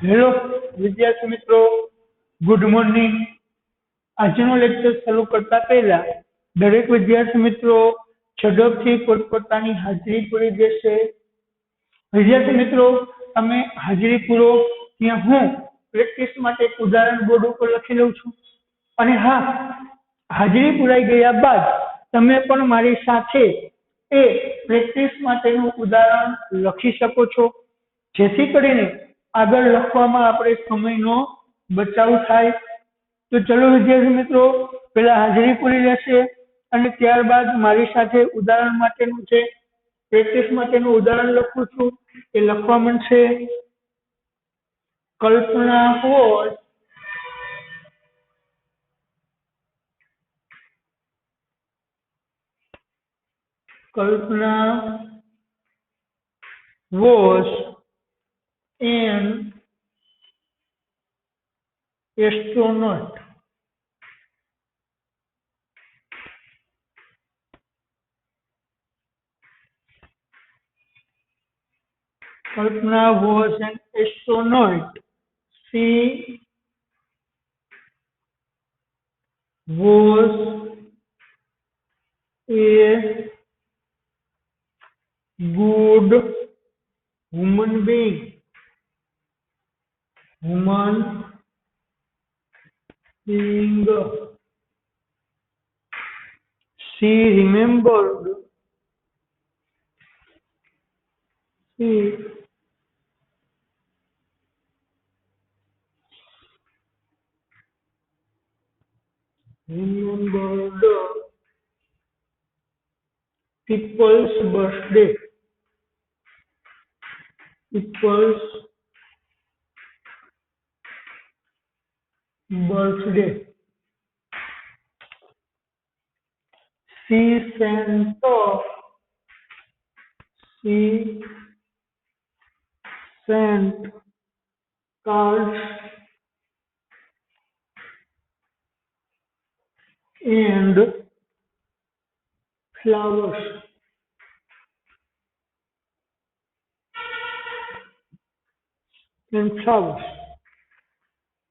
Hello વિદ્યાર્થી મિત્રો, good morning. આજનો લેક્ચર શરૂ કરતા પહેલા દરેક વિદ્યાર્થી મિત્રો ઝડપથી પોતપોતાની હાજરી પૂરી દેશે। વિદ્યાર્થી મિત્રો, તમે હાજરી પૂરો ત્યાં હું પ્રેક્ટિસ માટે એક ઉદાહરણ બોર્ડ ઉપર લખી લઉં છું। અને હા, હાજરી પુરાઈ ગયા બાદ તમે પણ મારી સાથે એ પ્રેક્ટિસ માટેનું ઉદાહરણ લખી શકો છો, જેથી કરીને આગળ લખવામાં આપણે સમયનો બચાવ થાય। તો ચલો વિદ્યાર્થી મિત્રો, પહેલા હાજરી પૂરી લેશે અને ત્યારબાદ મારી સાથે ઉદાહરણ માટેનું છે પ્રેક્ટિસ માટેનું ઉદાહરણ લખું છું। એ લખવા માંડશે। કલ્પના was an astronaut. Kalpana was an astronaut. She was a good human being. She remembered people's birthday. She sent cards and flowers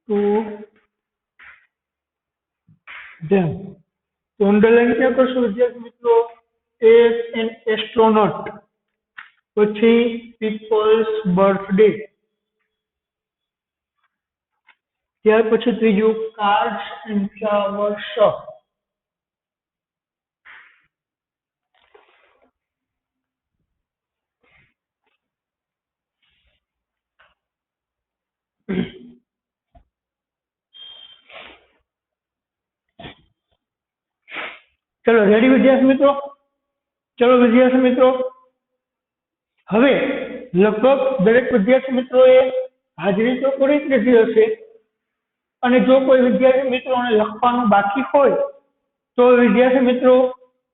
to them. तो अंडरलाइन क्या करशो विद्यार्थी मित्रों? एज एन एस्ट्रोनॉट, પછી પીપલ્સ બર્થડે, ત્યાર પછી ત્રીજું કાર્ડ્સ એન્ડ ફ્લાવર્સ। चलो ready विद्यार्थी मित्रों? चलो विद्यार्थी मित्रों, હવે લગભગ દરેક વિદ્યાર્થી મિત્રોએ હાજરી તો પૂરી જ લીધી હશે, અને જો કોઈ વિદ્યાર્થી મિત્રોને લખવાનું બાકી હોય તો વિદ્યાર્થી મિત્રો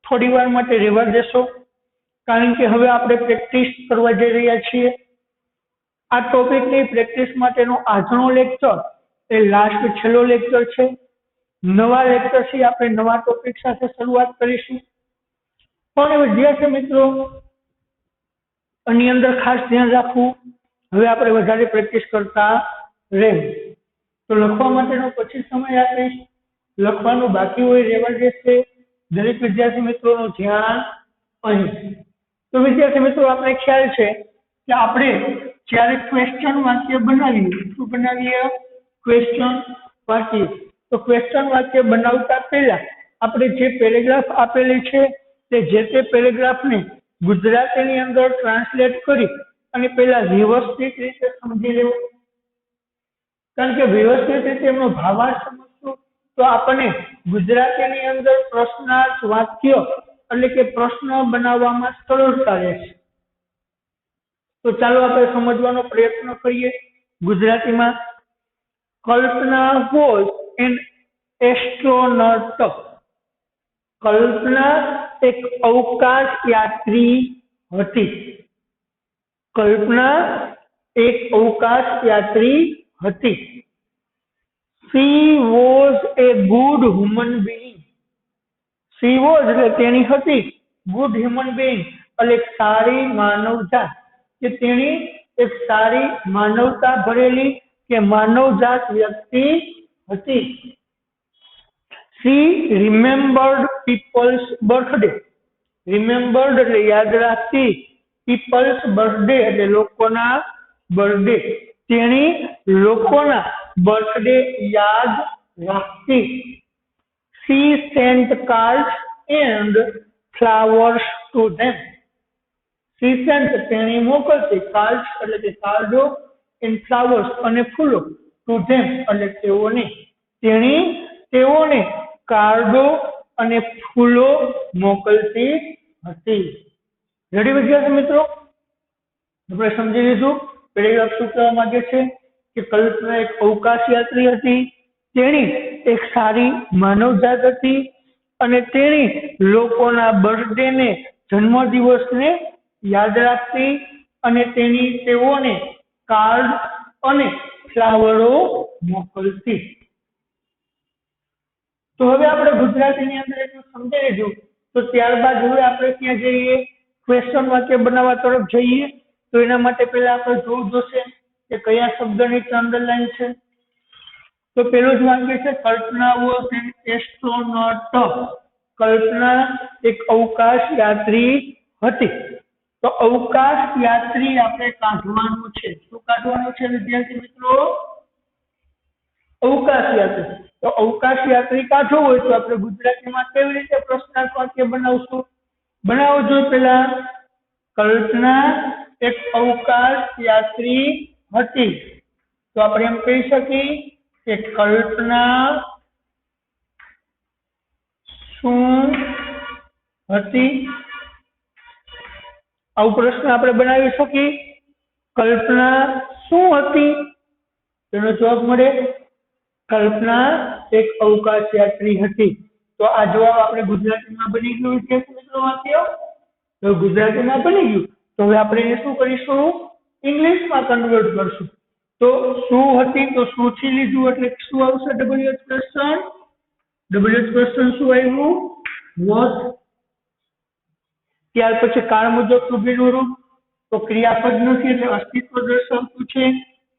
થોડી વાર માટે રહેવા દેશો, કારણ કે હવે આપણે પ્રેક્ટિસ કરવા જઈ રહ્યા છીએ। આ ટોપિકની પ્રેક્ટિસ માટેનો આજનો લેક્ચર એ લાસ્ટ છેલ્લો લેક્ચર છે। નવા લેક્ચરથી આપણે નવા ટોપિક સાથે શરૂઆત કરીશું। પણ વિદ્યાર્થી મિત્રો, આની અંદર ખાસ ધ્યાન રાખવું, હવે આપણે વધારે પ્રેક્ટિસ કરતા રહેવું। તો લખવા માટેનો પછી સમય આપીશ, લખવાનું બાકી હોય રહેવા દેશે। દરેક વિદ્યાર્થી મિત્રોનું ધ્યાન અહીં। તો વિદ્યાર્થી મિત્રો, આપણે ખ્યાલ છે કે આપણે જ્યારે ક્વેશ્ચન વાક્ય બનાવીએ, શું બનાવીએ? ક્વેશ્ચન વાક્ય। તો ક્વેશ્ચન વાક્ય બનાવતા પહેલા આપણે જે પેરેગ્રાફ આપેલી છે તે જે તે પેરેગ્રાફને ગુજરાતીની અંદર ટ્રાન્સલેટ કરી અને પહેલા વ્યવસ્થિત રીતે સમજી લેવું, કારણ કે વ્યવસ્થિત રીતે એમનો ભાવાર્થ સમજશું તો આપણને ગુજરાતીની અંદર પ્રશ્નાર્થ વાક્ય એટલે કે પ્રશ્ન બનાવવામાં સરળતા રહેશે। તો ચાલો આપણે સમજવાનો પ્રયત્ન કરીએ ગુજરાતીમાં। કલ્પના was an astronaut. કલ્પના એક અવકાશ યાત્રી હતી। કલ્પના એક અવકાશ યાત્રી હતી। She was a good human being. She was એટલે તેણી હતી, good human being એટલે એક સારી માનવતા, કે તેણી એક સારી માનવતા ભરેલી કે માનવજાત વ્યક્તિ હતી. She remembered people's birthday. Remembered એટલે યાદ રાખતી, people's birthday એટલે લોકોના બર્થડે. તેણી લોકોના બર્થડે યાદ રાખતી. She sent cards and flowers to them. She sent તેણી મોકલતી, cards એટલે કે કાર્ડો, and flowers અને ફૂલો, to them એટલે તેઓને. તેણી તેઓને કાર્ડો અને ફૂલો મોકલતી હતી. રેડી વિદ્યાર્થી મિત્રો? આપણે સમજી લીધું. પેરેગ્રાફ શું કહેવા માંગે છે કે કલ્પના એક અવકાશ યાત્રી હતી, તેણી એક સારી માનવજાત હતી અને તેણી લોકોના બર્થડે ને, જન્મદિવસને યાદ રાખતી અને તેઓને કાર્ડ અને ફ્લાવરો મોકલતી. તો હવે આપણે ગુજરાતીની અંદર એટલું સમજી લીધું. તો ત્યારબાદ હવે આપણે ક્યાં જઈએ? ક્વેશ્ચન વાક્ય બનાવવા તરફ જઈએ. તો એના માટે પહેલા આપણે જોવું જોશે કે કયા શબ્દની અંડરલાઈન છે. તો પેલું જ વાક્ય છે, કલ્પના વોઝ એન એસ્ટ્રોનોટ. કલ્પના એક અવકાશ યાત્રી હતી. તો અવકાશ યાત્રી આપણે કાઢવાનું છે. શું કાઢવાનું છે વિદ્યાર્થી મિત્રો? અવકાશ યાત્રી. તો અવકાશ યાત્રી કાઢવું હોય તો આપણે ગુજરાતીમાં કેવી રીતે પ્રશ્નાર્થ વાક્ય બનાવશું? બનાવજો પેલા. કલ્પના એક અવકાશ યાત્રી હતી. તો આપણે એમ કહી શકીએ કે કલ્પના શું હતી? આવો પ્રશ્ન આપણે બનાવી શકીએ. કલ્પના શું હતી? તેનો જવાબ મળે કલ્પના એક અવકાશ યાત્રી હતી. તો આ જવાબ આપણે ગુજરાતીમાં બની ગયું વિદ્યાર્થી મિત્રો વાક્ય. તો ગુજરાતીમાં બની ગયું. તો હવે આપણે એને શું કરીશું? ઇંગ્લિશમાં કન્વર્ટ કરશું. તો શું હતી? તો શું થી લીધું એટલે શું આવશે? WH question. WH ક્વેશ્ચન શું આવ્યું? વોટ. ત્યાર પછી કાળ મુજબ સુધીનું રૂપ. તો ક્રિયાપદ નથી એટલે અસ્તિત્વ દર્શાવતું છે.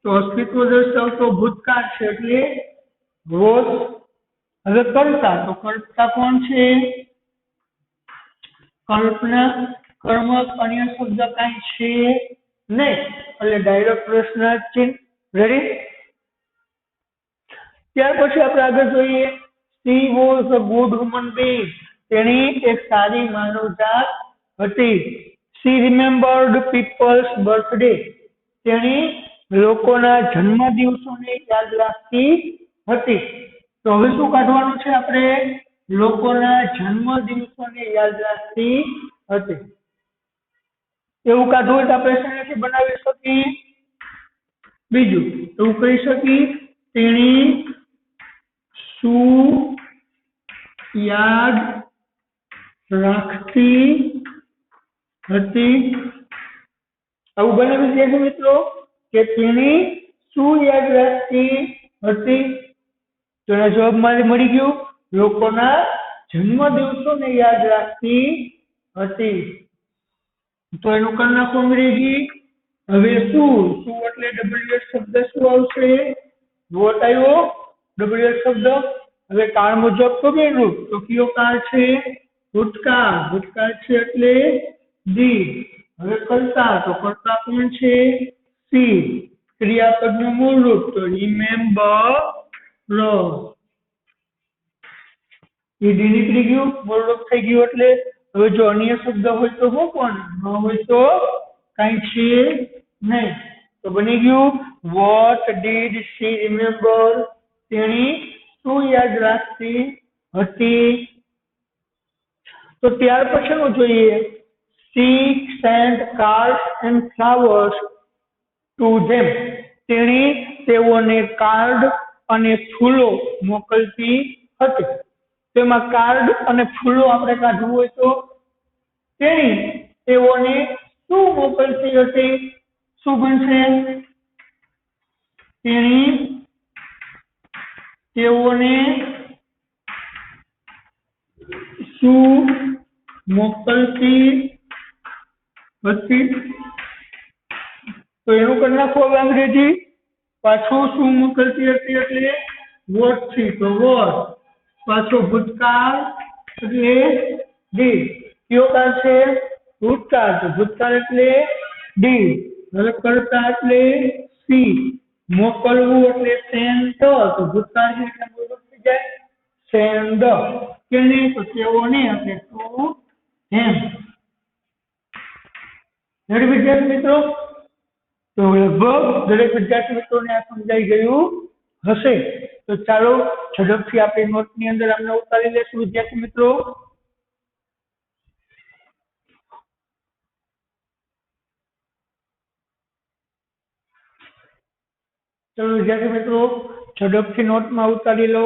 તો અસ્તિત્વ દર્શાવતો ભૂતકાળ છે એટલે વોટ. હવે કર્તા. તો કર્તા કોણ છે? કલ્પના. કર્મક અન્ય શબ્દ કાંઈ છે નહીં એટલે ડાયરેક્ટ પ્રશ્નાર્થ ચિહ્ન. રેડી? ત્યાર પછી આપણે આગળ જોઈએ. She was a good human being. તેણી એક સારી માનવજાત હતી. She remembered people's birthday. તેણી લોકોના જન્મદિવસોને યાદ રાખતી હતી. તો હવે શું કાઢવાનું છે આપણે? લોકોના જન્મદિવસોને યાદ રાખતી હતી. એવું કાઢવું હોય તો આપણે શેનાથી બનાવી શકીએ? બીજું એવું કહી શકીએ, તેણી શું યાદ રાખતી હતી? આવું બને વિદ્યાર્થી મિત્રો કે તેણી શું યાદ રાખતી હતી? તો એના જવાબ મારે મળી ગયું લોકોના જન્મદિવસોને યાદ રાખતી હતી. તો એનું કરી નાખો અંગ્રેજી. હવે શું એટલે WH શબ્દ શું આવશે? વોટ આવ્યો WH શબ્દ. હવે કાળ મુજબ કબીર રૂપ. તો કયો કાળ છે? ભૂતકાળ. ભૂતકાળ છે એટલે દી. હવે કર્તા. તો કર્તા કોણ છે? સી. ક્રિયાપદનું મૂળ રૂપ. તો રિમેમ્બર. ઈડી નીકળી ગયું, મૂળ રૂપ થઈ ગયું. એટલે હવે જો અન્ય શબ્દ હોય તો શું કોણ? ન હોય તો કાંઈ છે નહીં. તો બની ગયું વોટ ડીડ શી રિમેમ્બર. તેણી શું યાદ રાખતી હતી? તો ત્યાર પછીનું જોઈએ. She sent cards and flowers to them. તેણી તેઓને કાર્ડ અને ફૂલો મોકલતી હતી. તેમાં કાર્ડ અને ફૂલો આપણે કાઢવું હોય તો તેણી તેઓને શું મોકલતી હતી? શું બનશે? તેણી તેઓને શું મોકલતી હતી? તો એનું કરી નાખો અંગ્રેજી. પાછું શું મોકલતી હતી એટલે વોટથી તો વોટ, પાછો ભૂતકાળ એટલે ડીડ, કયો કાળ છે ભૂતકાળ, તો ભૂતકાળ એટલે ડીડ, હવે કરતા એટલે સી, મોકલવું એટલે સેન્ડ, તો ભૂતકાળ છે એટલે મોકલવું થઈ જાય સેન્ડ, કેને તો તેઓને એટલે ટુ ધેમ. રેડી વિદ્યાર્થી મિત્રો, તો લગભગ દરેક વિદ્યાર્થી મિત્રોને આ સમજાઈ ગયું હશે. તો ચાલો ઝડપથી આપણી નોટની અંદર આમને ઉતારી લેશું વિદ્યાર્થી મિત્રો. ચલો વિદ્યાર્થી મિત્રો ઝડપથી નોટમાં ઉતારી લો.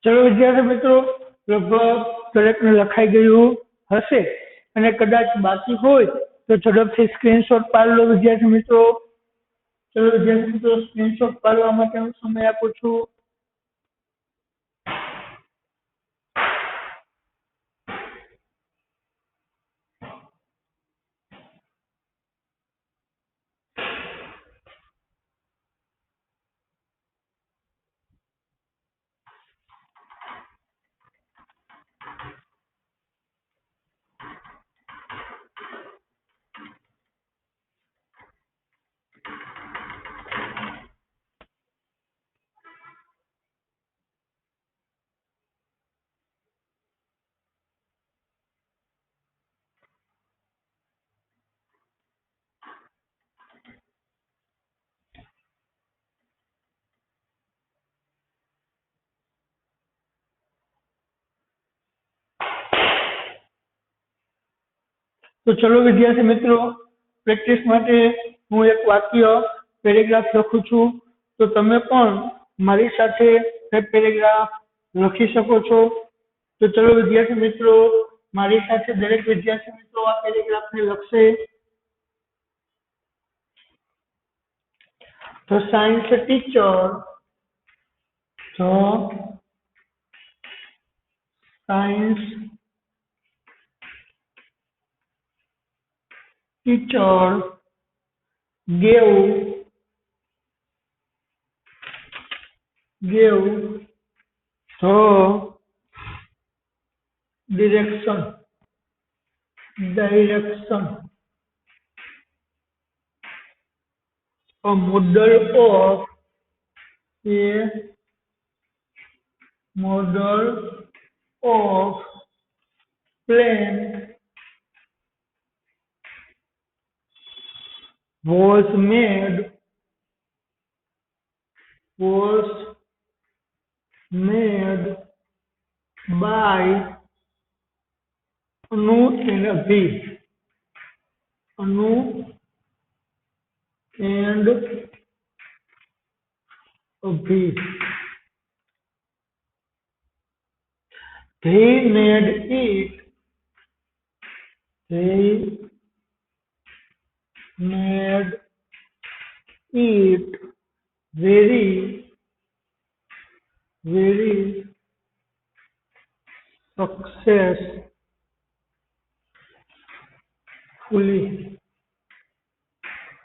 ચલો વિદ્યાર્થી મિત્રો લગભગ દરેકને લખાઈ ગયું હશે, અને કદાચ બાકી હોય તો ઝડપથી સ્ક્રીનશોટ પાડી લો વિદ્યાર્થી મિત્રો. ચલો વિદ્યાર્થી મિત્રો સ્ક્રીનશોટ પાડવા માટેનો સમય આપું છું. તો ચલો વિદ્યાર્થી મિત્રો પ્રેક્ટિસ માટે હું એક વાક્ય પેરેગ્રાફ લખું છું, તો તમે પણ મારી સાથે એ પેરેગ્રાફ લખી શકો છો. તો ચલો વિદ્યાર્થી મિત્રો મારી સાથે દરેક વિદ્યાર્થી મિત્રો આ પેરેગ્રાફને લખશે. The science teacher, the science teacher gave the direction a model of plane was made by Anu and Abhi. They made it very successfully.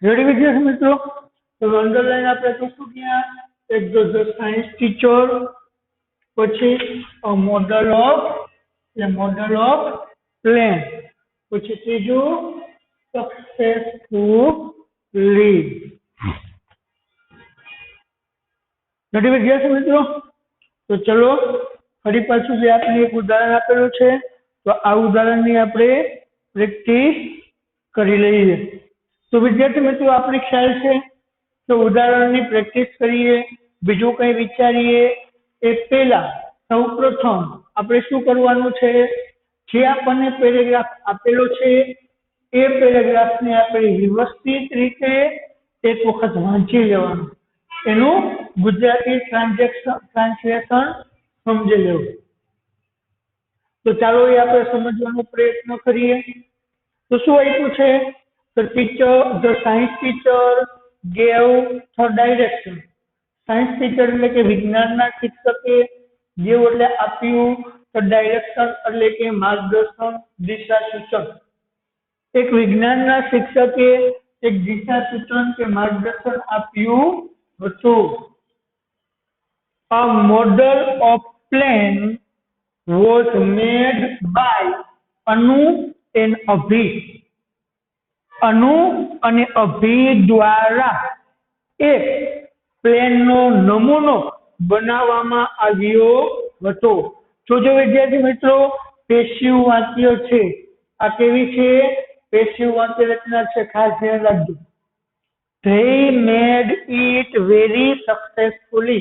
Ready વિદ્યાર્થી મિત્રો, તો અંડરલાઈન આપણે કહીશું ત્યાં એક ધ સાયન્સ ટીચર, પછી અ મોડલ ઓફ એટલે model of plane. પછી ત્રીજું સક્સેસફુલી. રેડી વિદ્યાર્થી મિત્રો? તો ચલો ફરી પાછું જે આપણે એક ઉદાહરણ આપેલું છે તો આ ઉદાહરણની આપણે પ્રેક્ટિસ કરી લઈએ. તો વિદ્યાર્થી મિત્રો આપણે ખ્યાલ છે તો ઉદાહરણની પ્રેક્ટિસ કરીએ, બીજું કંઈ વિચારીએ એ પહેલા સૌપ્રથમ આપણે શું કરવાનું છે, જે આપણને પેરેગ્રાફ આપેલો છે એ પેરેગ્રાફને આપણે વ્યવસ્થિત રીતે એક વખત વાંચી લેવાનું, એનું ગુજરાતી ટ્રાન્સલેશન સમજી લેવું. તો ચાલો એ આપણે સમજવાનો પ્રયત્ન કરીએ. તો શું આપ્યું છે? The science teacher gave her direction. Science teacher એટલે કે વિજ્ઞાનના શિક્ષકે, ગેવ એટલે આપ્યું, તો ડાયરેક્શન એટલે કે માર્ગદર્શન, દિશા સૂચન. એક વિજ્ઞાનના શિક્ષકે એક દિશા સૂચન કે માર્ગદર્શન આપ્યું હતું. A model of plane was made by Anu and Abhi. અનુ અને અભી દ્વારા એક પ્લેનનો નમૂનો બનાવવામાં આવ્યો હતો. જોજો વિદ્યાર્થી મિત્રો, પેશિવ વાક્ય છે. આ કેવી છે? પેશિવ વાક્ય રચના છે, ખાસ ધ્યાન રાખજો. They made it very successfully.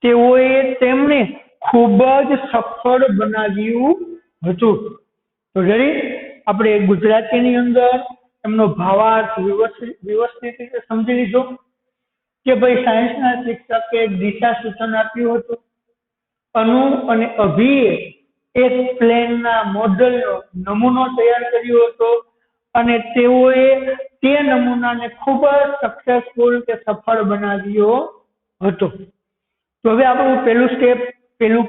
તેઓએ તેમને ખૂબ જ સફળ બનાવ્યું હતું. તો રેડી? આપણે ગુજરાતીની અંદર એમનો ભાવાર્થ વ્યવસ્થિત રીતે સમજી લીધો કે ભાઈ સાયન્સના શિક્ષકે દિશા સૂચન આપ્યું હતું. અનુ અને અભિએ એક પ્લેનના મોડલનો નમૂનો તૈયાર કર્યો હતો અને તેઓએ તે નમૂનાને ખૂબ જ સક્સેસફુલ કે સફળ બનાવ્યો હતો. તો હવે આપણું પહેલું સ્ટેપ, પહેલું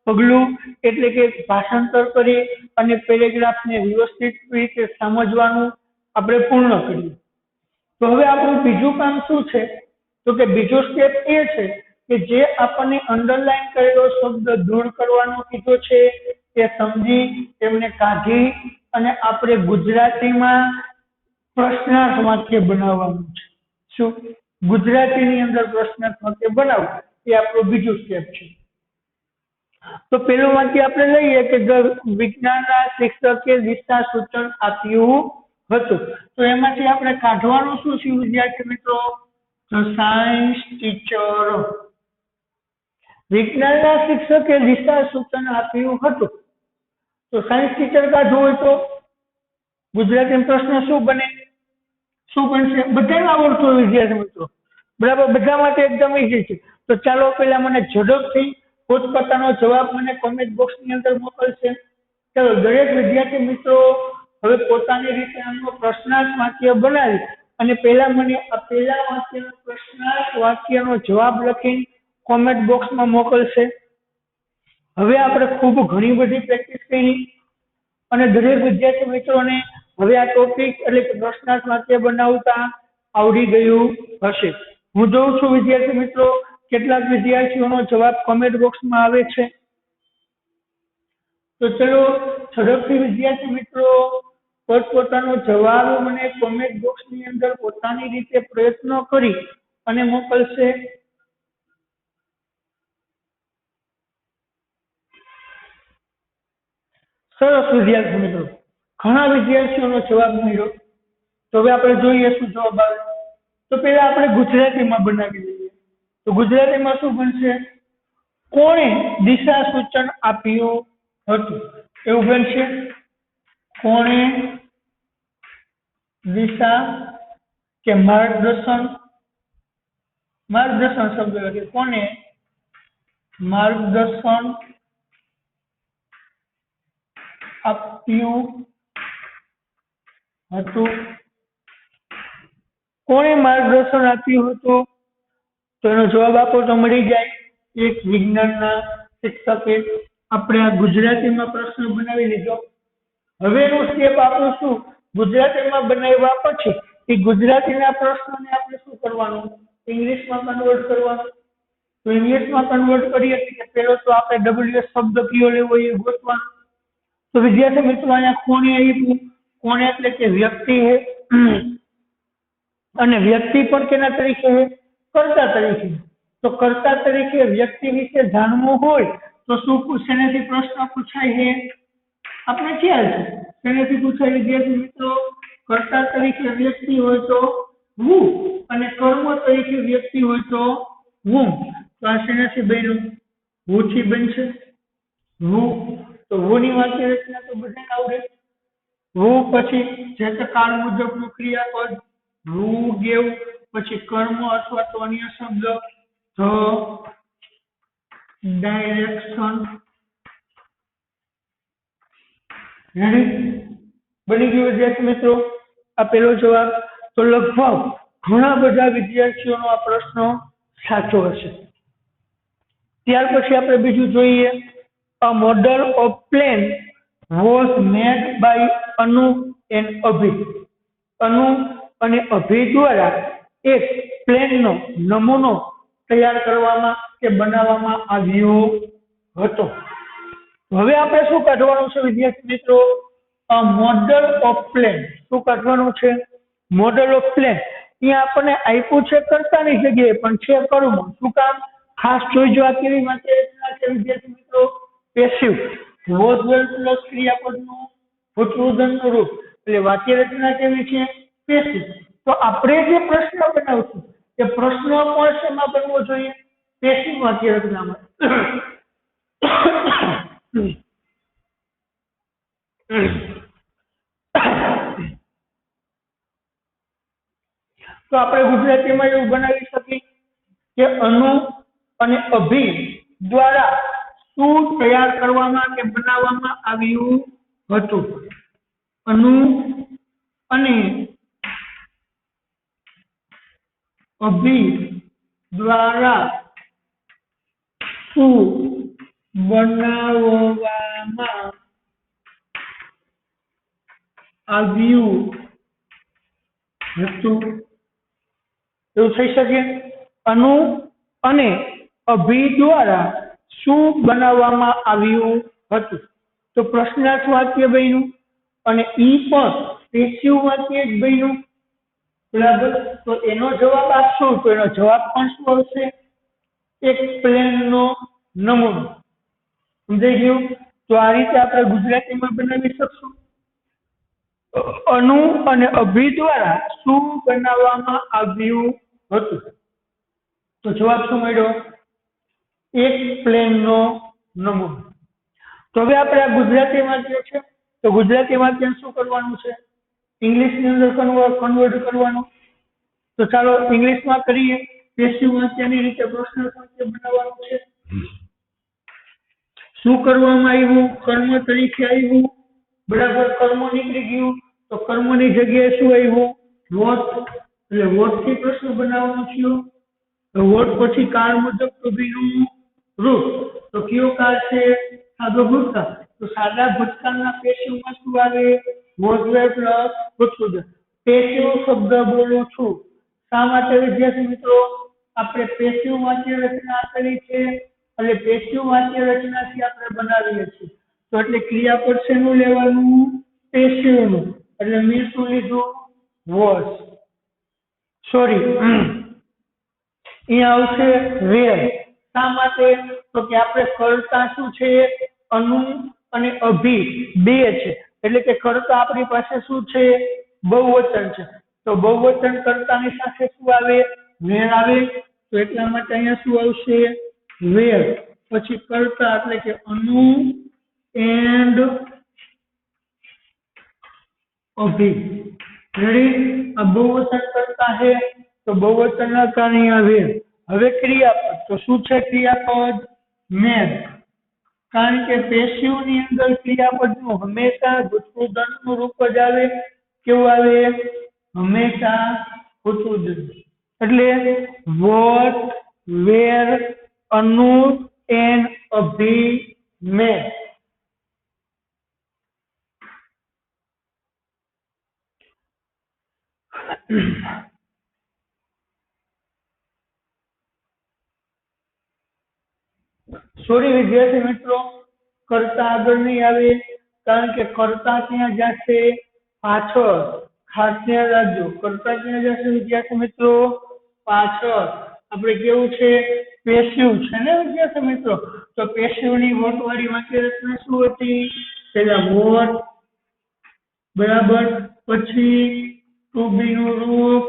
પગલું એટલે કે ભાષાંતર કરી અને પેરેગ્રાફને વ્યવસ્થિત રીતે સમજવાનું આપણે પૂર્ણ કર્યું. તો હવે આપણું બીજું કામ શું છે? તો કે બીજો સ્ટેપ એ છે કે જે આપણને અંડરલાઈન કરેલો શબ્દ દૂર કરવાનો કીધો છે એ સમજી એમને કાઢી અને આપણે ગુજરાતીમાં પ્રશ્નાર્થ વાક્ય બનાવવાનું છે. શું? ગુજરાતીની અંદર પ્રશ્નાર્થ વાક્ય બનાવવું એ આપણું બીજું સ્ટેપ છે. તો પેલું વાક્ય આપણે લઈએ કે વિજ્ઞાનના શિક્ષકે દિશા સૂચન આપ્યું હતું. તો એમાંથી આપણે કાઢવાનું શું છે વિદ્યાર્થી મિત્રો? તો સાયન્સ ટીચર. વિજ્ઞાનના શિક્ષકે દિશા સૂચન આપ્યું હતું. તો સાયન્સ ટીચર કાઢવું હોય તો ગુજરાતી પ્રશ્ન શું બને? શું બનશે? બધાને આવડતું હોય વિદ્યાર્થી મિત્રો, બરાબર? બધા માટે એકદમ ઈઝી છે. તો ચાલો પહેલા મને ઝડપથી પોતપોતાનો જવાબ મને કોમેન્ટ બોક્સની અંદર મોકલશે. ચાલો દરેક વિદ્યાર્થી મિત્રો હવે પોતાની રીતે આનો પ્રશ્નાર્થ વાક્ય બનાવી અને પહેલા મને આ પહેલા વાક્યનો પ્રશ્નાર્થ વાક્યનો જવાબ લખીને કોમેન્ટ બોક્સમાં મોકલશે. હવે આપણે ખૂબ ઘણી બધી પ્રેક્ટિસ કરી અને દરેક વિદ્યાર્થી મિત્રોને હવે આ ટોપિક એટલે કે પ્રશ્નાર્થ વાક્ય બનાવતા આવડી ગયું હશે. હું જોઉં છું વિદ્યાર્થી મિત્રો કેટલાક વિદ્યાર્થીઓનો જવાબ કોમેન્ટ બોક્સમાં આવે છે. તો ચલો ઝડપથી વિદ્યાર્થી મિત્રો પોતપોતાનો જવાબ મને કોમેન્ટ બોક્સની અંદર પોતાની રીતે પ્રયત્નો કરી અને મોકલશે. સરસ વિદ્યાર્થી મિત્રો, ઘણા વિદ્યાર્થીઓનો જવાબ મળ્યો. તો હવે આપણે જોઈએ શું જવાબ આવે. તો પહેલા આપણે ગુજરાતીમાં બનાવી લઈએ. તો ગુજરાતીમાં શું બનશે? કોણે દિશા સૂચન આપ્યું હતું? એવું બનશે. કોણે દિશા કે માર્ગદર્શન શબ્દ લખે. કોણે માર્ગદર્શન આપ્યું હતું? કોણે માર્ગદર્શન આપ્યું હતું? તો એનો જવાબ આપો તો મળી જાય. એક વિજ્ઞાનના શિક્ષકે. આપણે આ ગુજરાતીમાં પ્રશ્ન બનાવી લીધો. હવે એનું સ્ટેપ આપણું શું? ગુજરાતીમાં બનાવ્યા પછી એ ગુજરાતીના પ્રશ્નને આપણે શું કરવાનું? ઇંગ્લિશમાં કન્વર્ટ કરવાનું. તો ઇંગ્લિશમાં કન્વર્ટ કરીએ કે પેલો તો આપણે ડબલ્યુએસ શબ્દ કયો લેવો એ ગોતવાનો. તો વિદ્યાર્થી મિત્રો અહીંયા કોણે આપ્યું? કોણ એટલે કે વ્યક્તિ છે અને વ્યક્તિ પણ કેના તરીકે છે? કર્તા તરીકે. તો કર્તા તરીકે વ્યક્તિ વિશે જાણવું હોય તો શું શેનાથી પ્રશ્ન પૂછાય છે? આપણે ખ્યાલ છે શેનાથી પૂછાય વિદ્યાર્થી મિત્રો? કર્તા તરીકે વ્યક્તિ હોય તો હું અને કર્મ તરીકે વ્યક્તિ હોય તો હું. તો આ શેનાથી બન્યું? હુંથી બનશે. હું તો હુંની વાક્ય રચના તો બધાને આવડે. હું પછી જે તે કાળ મુજબનું ક્રિયાપદ હું ગેવ, પછી કર્મ અથવા તો અન્ય શબ્દ ધ, ડાયરેક્શન. બની ગયું વિદ્યાર્થી મિત્રો આ પેલો જવાબ. તો લગભગ ઘણા બધા વિદ્યાર્થીઓનો આ પ્રશ્ન સાચો હશે. ત્યાર પછી આપણે બીજું જોઈએ. A model of plane was made by Anu and Abhi. અનુ અને અભિ દ્વારા એક પ્લેનનો નમૂનો તૈયાર કરવામાં કે બનાવવામાં આવ્યો હતો. હવે આપણે શું કાઢવાનું છે વિદ્યાર્થી મિત્રો? a model of plane. શું કાઢવાનું છે? Model of plane. અહીંયા આપણને આપ્યું છે કર્તાની જગ્યાએ પણ છે કર્મ. શું કામ? ખાસ જોઈજો આ કેવી વાક્ય રચના છે વિદ્યાર્થી મિત્રો? પેસિવ. વોઝ વેલ પ્લસ ક્રિયાપદનું ભૂતપૂર્વનું રૂપ એટલે વાક્ય રચના કેવી છે? પેસિવ. તો આપણે જે પ્રશ્ન બનાવશું એ પ્રશ્ન પણ શેમાં બનવો જોઈએ? પેસિવ વાક્ય રચનામાં. તો આપણે ગુજરાતીમાં એવું બનાવી શકીએ કે અનુ અને અભિ દ્વારા શું તૈયાર કરવામાં કે બનાવવામાં આવ્યું હતું? અનુ અને અભિ દ્વારા શું બનાવવામાં આવ્યું હતું? એવું થઈ શકે. અનુ અને અભિ દ્વારા શું બનાવવામાં આવ્યું હતું? તો પ્રશ્નાર્થ વાક્ય બન્યું અને ઈ પણ પેસિવ વાક્ય જ બન્યું. બરાબર. તો એનો જવાબ આપશો તો એનો જવાબ પણ શું આવશે? એક પ્લેનનો નમૂનો. સમજાઈ ગયું? તો આ રીતે આપણે ગુજરાતીમાં બનાવી શકશું. અનુ અને અભિ દ્વારા શું બનાવવામાં આવ્યું હતું? તો જવાબ શું મળ્યો? એક પ્લેનનો નમૂનો. તો હવે આપણે આ ગુજરાતી વાક્ય છે તો ગુજરાતી વાક્ય શું કરવાનું છે? ઇંગ્લિશની અંદર કન્વર્ટ કરવાનું. તો ચાલો ઇંગ્લિશમાં કરીએ. પેસિવ વાક્યની રીતે પ્રશ્ન વાક્ય બનાવવાનું છે. શું કરવામાં આવ્યું? કર્મ તરીકે આવ્યું. બરાબર. કર્મ નીકળી ગયું તો કર્મની જગ્યાએ શું આવ્યું? વોટ. એટલે વોટ થી પ્રશ્ન બનાવવાનો થયો. વોટ પછી કાળ મુજબ અભિનું રૂપ. તો કયો કાળ છે? સાદો ભૂતકાળ. તો સાદા ભૂતકાળના પેસિવમાં શું આવે? વોઝ વેર પ્લસ ભૂતપૂર્વ. પેસિવ શબ્દ બોલું છું. શા માટે વિદ્યાર્થી મિત્રો આપણે પેસિવ વાક્ય રચના કરી છે? એટલે પેસિવ વાક્ય રચનાથી આપણે બનાવીએ છીએ. તો એટલે ક્રિયાપદ શેનું લેવાનું? પેસિવનું. એટલે મેં શું લીધું? વોઝ. સોરી, અહીંયા આવશે વેર. શા માટે? તો કે આપણે કર્તા શું છે? અનુ અને અભિ બે છે. એટલે કે કર્તા આપણી પાસે શું છે? બહુવચન છે. તો બહુવચન કર્તાની સાથે શું આવે? વેર આવે. તો એટલા માટે અહીંયા શું આવશે? વેર. પછી કર્તા એટલે કે અનુ એન્ડ અભિ. રેડી? આ બહુવચન કરતા છે તો બહુવચન ના કારણે આવે. હવે ક્રિયાપદ. તો શું છે ક્રિયાપદ? મેડ. કારણ કે પેસિવ ની અંદર ક્રિયાપદનું હંમેશા ભૂતપૂર્વનું રૂપ જ આવે. કેવું આવે? હંમેશા ભૂતપૂર્વ. એટલે વોટ વેર અનુ એન્ડ અભિ મેડ. સોરી વિદ્યાર્થી મિત્રો, કરતા આગળ નહીં આવે, કારણ કે કરતા ત્યાં જશે પાછળ. ખાસ ધ્યાન રાખજો, કરતા ત્યાં જશે વિદ્યાર્થી મિત્રો પાછળ. આપણે કેવું છે, પેશિવ છે ને વિદ્યાર્થી મિત્રો. તો પેશિવ ની વોટવાળી વાક્ય રચના શું હતી? પેલા વોટ, બરાબર, પછી ટુ બી નું રૂપ,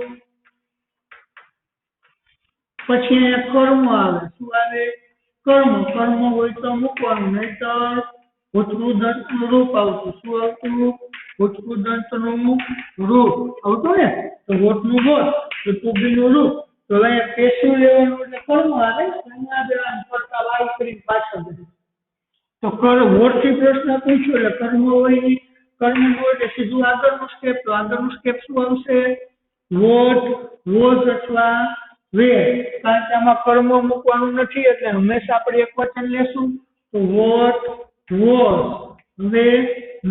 પછી અહીંયા કર્મ આવે. શું આવે? કર્મ. કર્મ હોય તો મૂકવાનું, નહીતર ભૂતપૂર્વ દંતનું રૂપ આવતું. શું આવતું? ભૂતપૂર્વ દંતનું રૂપ આવતું ને. તો વોટનું વોટ, તો ટુ બી નું રૂપ. તો અહીંયા પેશિવ લેવાનું એટલે કર્મ આવે. કરતા વાય કરીને પાછળ બધું. તો વોટ થી પ્રશ્ન પૂછ્યો એટલે કર્મ હોય. કર્મ હોય એટલે સીધું આગળનું સ્ટેપ. તો આગળનું સ્ટેપ શું આવશે? વોટ, વોઝ અથવા વેર. કારણ કે આમાં કર્મ મૂકવાનું નથી એટલે હંમેશા આપણે એક વચન લેશું. તો વોટ વોઝ, હવે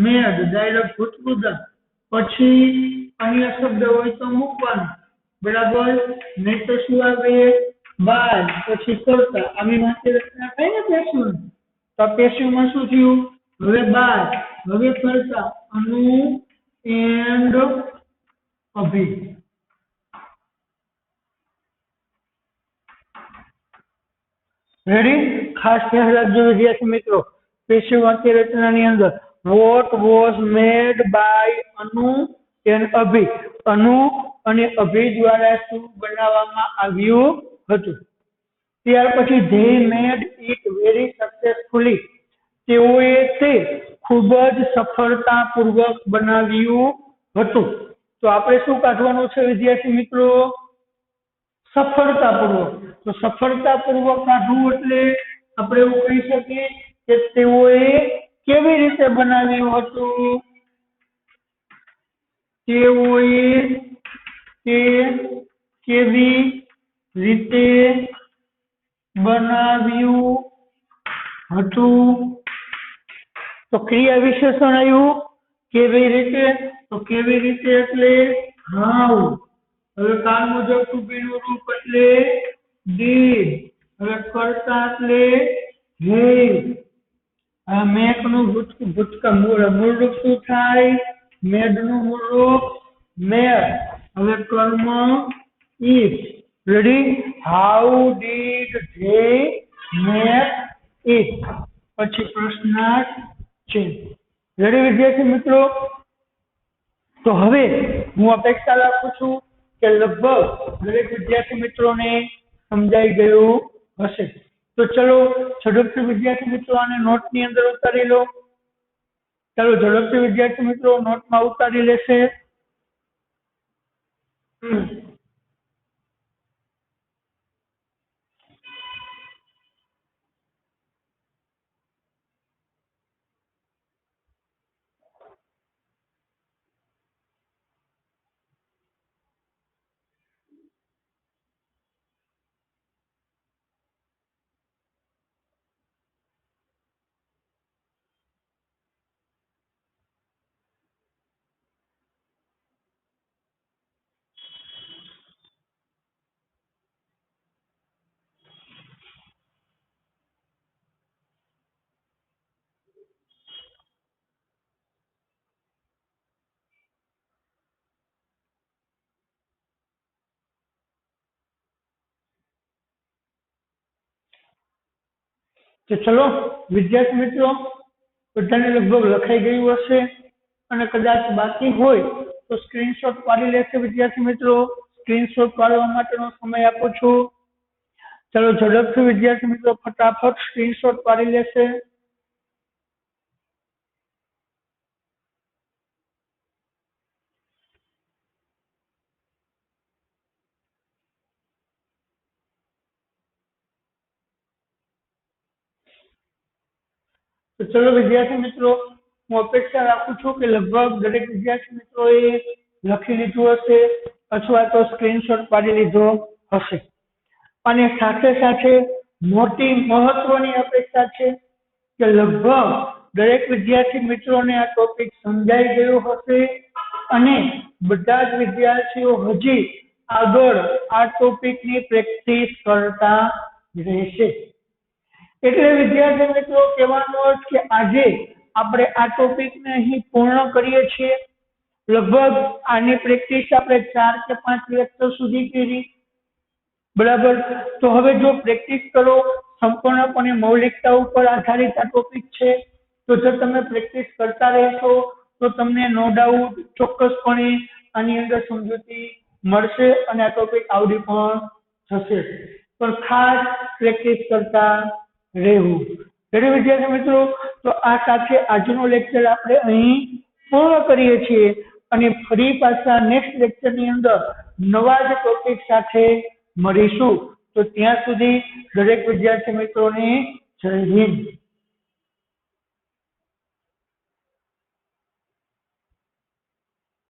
મેડ, ડાયરેક્ટ ભૂતપૂર્વ. પછી અન્ય શબ્દ હોય તો મૂકવાનું, બરાબર, નહીં તો શું આવે? બાય, પછી કરતા. આની વાક્ય રચના થાય ને પેશિવ. તો પેશિવમાં શું થયું? હવે બાય, હવે કરતા, અનુ એન્ડ અભી. રેડી? ખાસ ધ્યાન રાખજો વિદ્યાર્થી મિત્રો, પેશિવ વાક્ય રચનાની અંદર વોટ વોઝ મેડ બાય અનુ એન્ડ અભી. અનુ અને અભી દ્વારા શું બનાવવામાં આવ્યું હતું? ત્યાર પછી they made it very successfully. તેઓએ તે ખૂબ જ સફળતાપૂર્વક બનાવ્યું હતું. તો આપણે શું કાઢવાનું છે વિદ્યાર્થી મિત્રો? સફળતાપૂર્વક. તો સફળતાપૂર્વક કાઢવું એટલે આપણે એવું કહી શકીએ કે તેઓએ કેવી રીતે બનાવ્યું હતું? તેઓએ તે કેવી રીતે બનાવ્યું હતું? તો ક્રિયા વિશેષણ આવ્યું કેવી રીતે. તો કેવી રીતે એટલે હાઉ. હવે કાળ મુજબ ટુ બી નું રૂપ એટલે ડીડ. હવે કરતા એટલે હેવ. મેક નું ભૂતકાળ મૂળ રૂપ શું થાય? મેડ નું મૂળ રૂપ મેડ. હવે કર્મ it. Ready? How did they make it. પછી પ્રશ્નાર્થ છે. રેડી વિદ્યાર્થી મિત્રો? તો હવે હું અપેક્ષા રાખું છું કે લગભગ દરેક વિદ્યાર્થી મિત્રોને સમજાઈ ગયું હશે. તો ચલો ઝડપથી વિદ્યાર્થી મિત્રો આને નોટની અંદર ઉતારી લો. ચાલો ઝડપથી વિદ્યાર્થી મિત્રો નોટમાં ઉતારી લેશે. તો ચલો વિદ્યાર્થી મિત્રો બધાને લગભગ લખાઈ ગયું હશે અને કદાચ બાકી હોય તો સ્ક્રીનશોટ પાડી લેશે વિદ્યાર્થી મિત્રો. સ્ક્રીનશોટ પાડવા માટેનો સમય આપું છું. ચલો ઝડપથી વિદ્યાર્થી મિત્રો ફટાફટ સ્ક્રીનશોટ પાડી લેશે. તો ચલો વિદ્યાર્થી મિત્રો હું અપેક્ષા રાખું છું કે લગભગ દરેક વિદ્યાર્થી મિત્રોએ લખી લીધું હશે અથવા તો સ્ક્રીનશોટ પાડી લીધો હશે. અને સાથે સાથે મોટી મહત્વની અપેક્ષા છે કે લગભગ દરેક વિદ્યાર્થી મિત્રોને આ ટોપિક સમજાઈ ગયો હશે અને બધા જ વિદ્યાર્થીઓ હજી આગળ આ ટોપિકની પ્રેક્ટિસ કરતા રહેશે. એટલે વિદ્યાર્થી મિત્રો કહેવાનો અર્થ કે આજે આપણે આ ટોપિકને અહીં પૂર્ણ કરીએ છીએ. લગભગ આની પ્રેક્ટિસ આપણે 4 કે 5 લેક્ચર સુધી કરી. બરાબર. તો હવે જો પ્રેક્ટિસ કરો, સંપૂર્ણપણે મૌલિકતા ઉપર આધારિત આ ટોપિક છે. તો જો તમે પ્રેક્ટિસ કરતા રહેશો તો તમને નો ડાઉટ ચોક્કસપણે આની અંદર સમજૂતી મળશે અને આ ટોપિક આવડી પણ થશે. પણ ખાસ પ્રેક્ટિસ કરતા રહેવું. વિદ્યાર્થી મિત્રો, તો આ સાથે આજનો લેક્ચર આપણે અહીં પૂર્ણ કરીએ છીએ અને ફરી પાછા નેક્સ્ટ લેક્ચરની અંદર નવા જ ટોપિક સાથે મળીશું. તો ત્યાં સુધી દરેક વિદ્યાર્થી મિત્રોને જય હિન્દ.